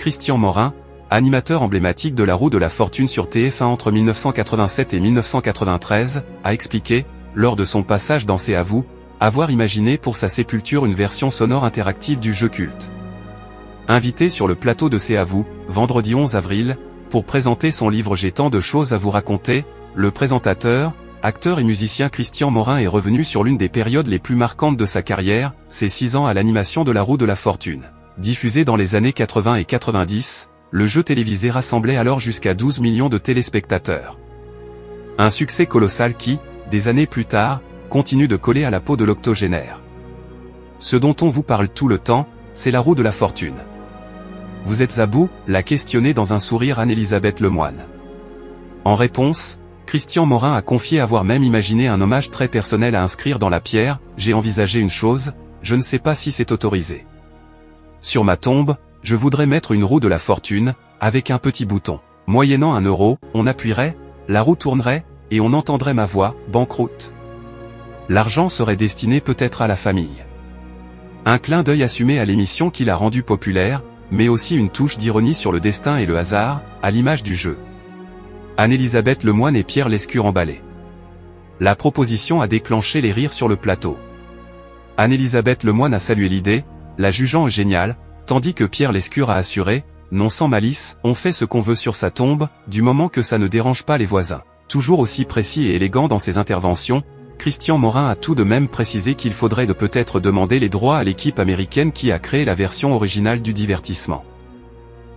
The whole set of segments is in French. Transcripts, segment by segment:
Christian Morin, animateur emblématique de la roue de la fortune sur TF1 entre 1987 et 1993, a expliqué, lors de son passage dans C'est à vous, avoir imaginé pour sa sépulture une version sonore interactive du jeu culte. Invité sur le plateau de C'est à vous, vendredi 11 avril, pour présenter son livre J'ai tant de choses à vous raconter, le présentateur, acteur et musicien Christian Morin est revenu sur l'une des périodes les plus marquantes de sa carrière, ses 6 ans à l'animation de la roue de la fortune. Diffusé dans les années 80 et 90, le jeu télévisé rassemblait alors jusqu'à 12 millions de téléspectateurs. Un succès colossal qui, des années plus tard, continue de coller à la peau de l'octogénaire. Ce dont on vous parle tout le temps, c'est la roue de la fortune. Vous êtes à bout, l'a questionné dans un sourire Anne-Elisabeth Lemoine. En réponse, Christian Morin a confié avoir même imaginé un hommage très personnel à inscrire dans la pierre, j'ai envisagé une chose, je ne sais pas si c'est autorisé. Sur ma tombe, je voudrais mettre une roue de la fortune, avec un petit bouton. Moyennant 1 euro, on appuierait, la roue tournerait, et on entendrait ma voix, banqueroute. L'argent serait destiné peut-être à la famille. Un clin d'œil assumé à l'émission qui l'a rendue populaire, mais aussi une touche d'ironie sur le destin et le hasard, à l'image du jeu. Anne-Elisabeth Lemoine et Pierre Lescure emballés. La proposition a déclenché les rires sur le plateau. Anne-Elisabeth Lemoine a salué l'idée, la jugeant géniale, tandis que Pierre Lescure a assuré, non sans malice, on fait ce qu'on veut sur sa tombe, du moment que ça ne dérange pas les voisins. Toujours aussi précis et élégant dans ses interventions, Christian Morin a tout de même précisé qu'il faudrait peut-être demander les droits à l'équipe américaine qui a créé la version originale du divertissement.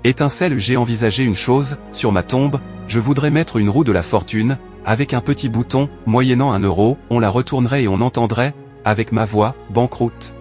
Étincelle, j'ai envisagé une chose, sur ma tombe, je voudrais mettre une roue de la fortune, avec un petit bouton, moyennant 1 euro, on la retournerait et on entendrait, avec ma voix, banqueroute.